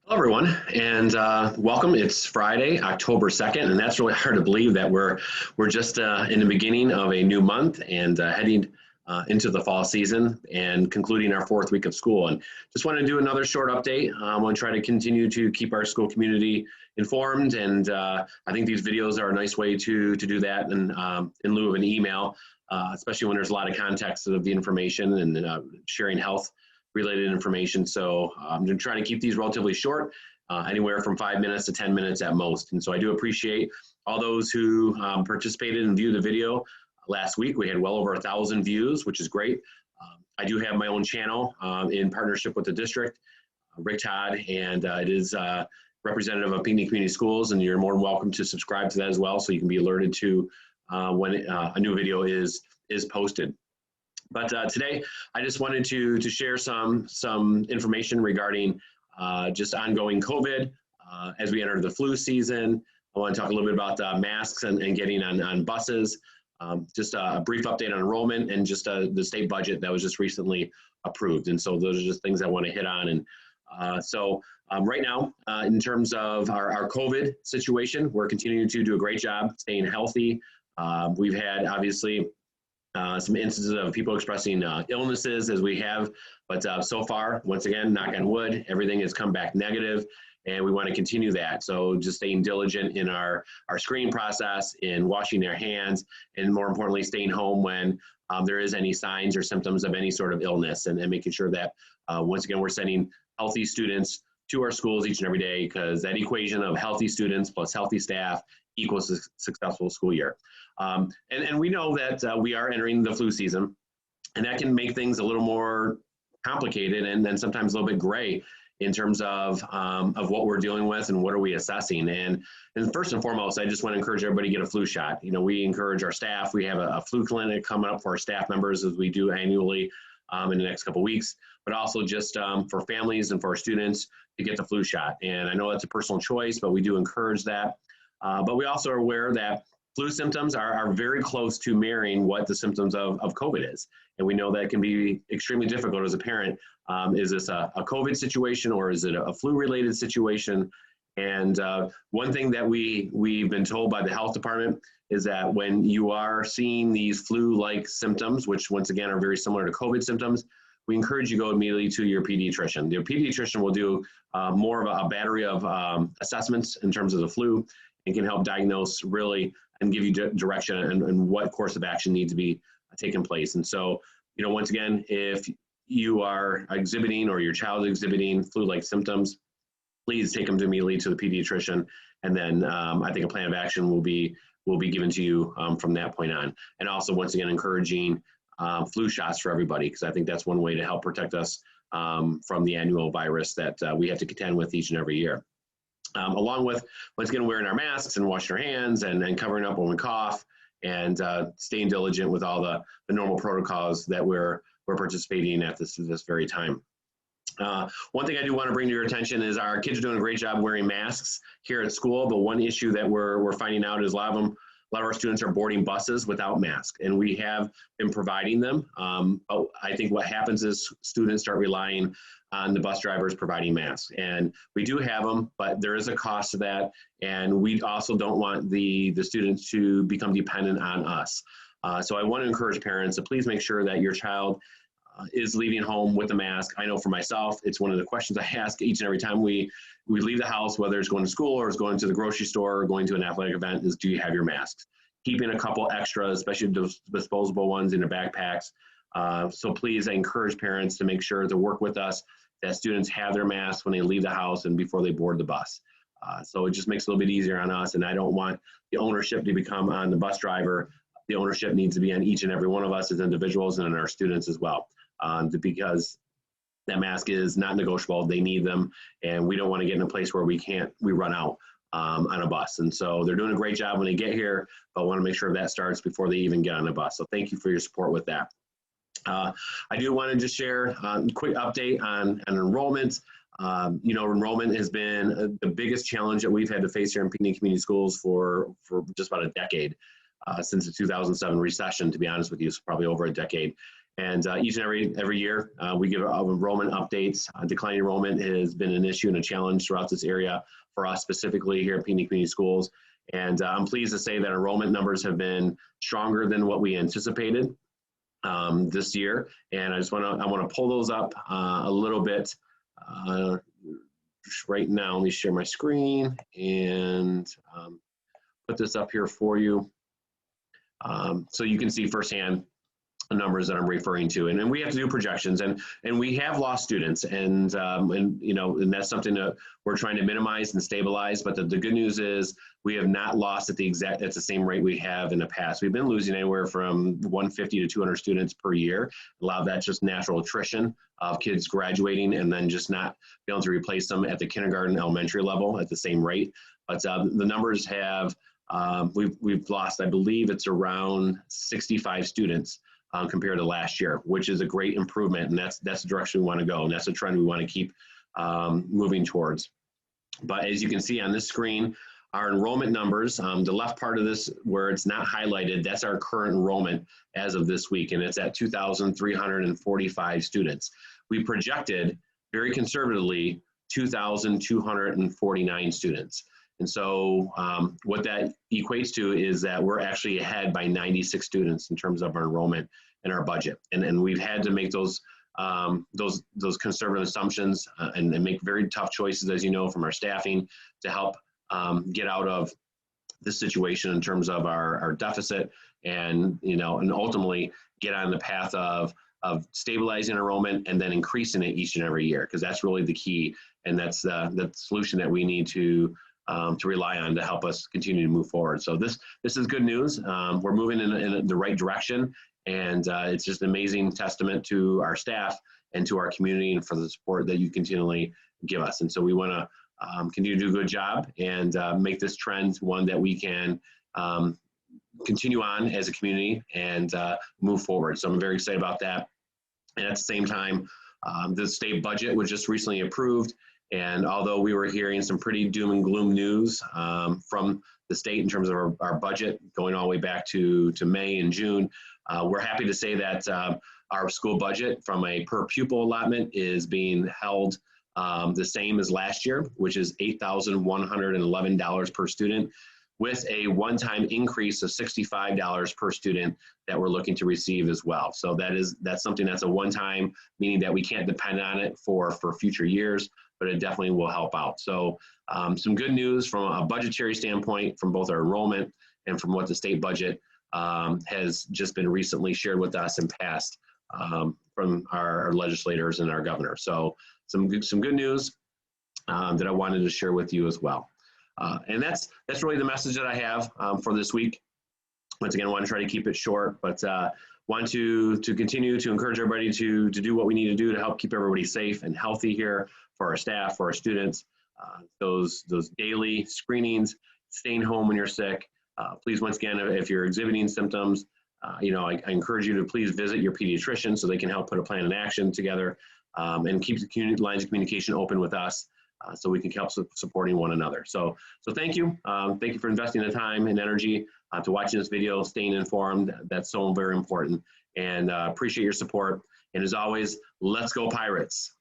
Hello, everyone, and welcome. It's Friday, October 2nd, and that's really hard to believe that we're just in the beginning of a new month and heading into the fall season and concluding our fourth week of school. And just want to do another short update. I want to try to continue to keep our school community informed, and I think these videos are a nice way to do that and in lieu of an email, especially when there's a lot of context of the information and sharing health related information. So I'm trying to keep these relatively short, anywhere from 5 minutes to 10 minutes at most. And so I do appreciate all those who participated and viewed the video. Last week, we had well over 1,000 views, which is great. I do have my own channel in partnership with the district, Rick Todd, and it is representative of Pinckney Community Schools, and you're more than welcome to subscribe to that as well, so you can be alerted to when a new video is posted. But today, I just wanted to share some information regarding just ongoing COVID as we enter the flu season. I want to talk a little bit about masks and getting on buses. Just a brief update on enrollment and just the state budget that was just recently approved. And so those are just things I want to hit on. And so right now, in terms of our COVID situation, we're continuing to do a great job staying healthy. We've had obviously some instances of people expressing illnesses as we have, but so far, once again, knock on wood, everything has come back negative, and we want to continue that. So just staying diligent in our screening process, in washing our hands, and more importantly, staying home when there is any signs or symptoms of any sort of illness, and making sure that, once again, we're sending healthy students to our schools each and every day, because that equation of healthy students plus healthy staff equals a successful school year. And we know that we are entering the flu season, and that can make things a little more complicated and then sometimes a little bit gray in terms of what we're dealing with and what are we assessing. And first and foremost, I just want to encourage everybody to get a flu shot. You know, we encourage our staff. We have a flu clinic coming up for our staff members, as we do annually in the next couple of weeks, but also just for families and for our students to get the flu shot. And I know that's a personal choice, but we do encourage that. But we also are aware that flu symptoms are very close to mirroring what the symptoms of COVID is. And we know that can be extremely difficult as a parent. Is this a COVID situation, or is it a flu-related situation? And one thing that we've been told by the health department is that when you are seeing these flu-like symptoms, which once again are very similar to COVID symptoms, we encourage you to go immediately to your pediatrician. Your pediatrician will do more of a battery of assessments in terms of the flu, and can help diagnose really and give you direction and what course of action needs to be taken place. And so, you know, once again, if you are exhibiting or your child is exhibiting flu-like symptoms, please take them immediately to the pediatrician. And then I think a plan of action will be given to you from that point on. And also, once again, encouraging flu shots for everybody, because I think that's one way to help protect us from the annual virus that we have to contend with each and every year. Along with, once again, wearing our masks and washing our hands and covering up when we cough, and staying diligent with all the normal protocols that we're participating at this very time. One thing I do want to bring to your attention is our kids are doing a great job wearing masks here at school, but one issue that we're finding out is a lot of our students are boarding buses without masks, and we have been providing them. But I think what happens is students start relying on the bus drivers providing masks, and we do have them, but there is a cost to that, and we also don't want the students to become dependent on us. So I want to encourage parents to please make sure that your child is leaving home with a mask. I know for myself, it's one of the questions I ask each and every time we leave the house, whether it's going to school or it's going to the grocery store or going to an athletic event, is do you have your masks? Keeping a couple extra, especially those disposable ones in their backpacks. So please, I encourage parents to make sure to work with us that students have their masks when they leave the house and before they board the bus. So it just makes it a little bit easier on us, and I don't want the ownership to become on the bus driver. The ownership needs to be on each and every one of us as individuals and on our students as well, because that mask is not negotiable. They need them, and we don't want to get in a place where we run out on a bus. And so they're doing a great job when they get here, but I want to make sure that starts before they even get on the bus. So thank you for your support with that. I do want to just share a quick update on enrollment. You know, enrollment has been the biggest challenge that we've had to face here in Pinckney Community Schools for just about a decade, since the 2007 recession, to be honest with you, it's probably over a decade. And each and every year, we give enrollment updates. Declining enrollment has been an issue and a challenge throughout this area for us specifically here at Peony Community Schools. And I'm pleased to say that enrollment numbers have been stronger than what we anticipated this year. And I want to pull those up a little bit right now. Let me share my screen and put this up here for you. So you can see firsthand the numbers that I'm referring to, and we have to do projections, and we have lost students, and that's something that we're trying to minimize and stabilize. But the good news is we have not lost at the same rate we have in the past. We've been losing anywhere from 150 to 200 students per year. A lot of that's just natural attrition of kids graduating and then just not being able to replace them at the kindergarten, elementary level at the same rate. But the numbers have we've lost, I believe it's around 65 students compared to last year, which is a great improvement, and that's the direction we want to go, and that's a trend we want to keep moving towards. But as you can see on this screen, our enrollment numbers, the left part of this where it's not highlighted, that's our current enrollment as of this week, and it's at 2,345 students. We projected very conservatively 2,249 students. And so what that equates to is that we're actually ahead by 96 students in terms of our enrollment and our budget. And we've had to make those conservative assumptions and make very tough choices, as you know, from our staffing to help get out of this situation in terms of our deficit and ultimately get on the path of stabilizing enrollment and then increasing it each and every year, because that's really the key, and that's the solution that we need to rely on to help us continue to move forward. So this is good news. We're moving in the right direction, and it's just an amazing testament to our staff and to our community and for the support that you continually give us. And so we want to continue to do a good job and make this trend one that we can continue on as a community and move forward. So I'm very excited about that. And at the same time, the state budget was just recently approved. And although we were hearing some pretty doom and gloom news from the state in terms of our budget going all the way back to May and June, we're happy to say that our school budget from a per pupil allotment is being held the same as last year, which is $8,111 per student, with a one-time increase of $65 per student that we're looking to receive as well. So that's something that's a one-time, meaning that we can't depend on it for future years, but it definitely will help out. So some good news from a budgetary standpoint from both our enrollment and from what the state budget has just been recently shared with us and passed from our legislators and our governor. So some good news that I wanted to share with you as well. And that's really the message that I have for this week. Once again, I want to try to keep it short, but want to continue to encourage everybody to do what we need to do to help keep everybody safe and healthy here for our staff, for our students. Those daily screenings, staying home when you're sick. Please, once again, if you're exhibiting symptoms, I encourage you to please visit your pediatrician so they can help put a plan in action together and keep the lines of communication open with us. So we can help supporting one another. So thank you. Thank you for investing the time and energy to watching this video, staying informed. That's so very important. And appreciate your support. And as always, let's go Pirates.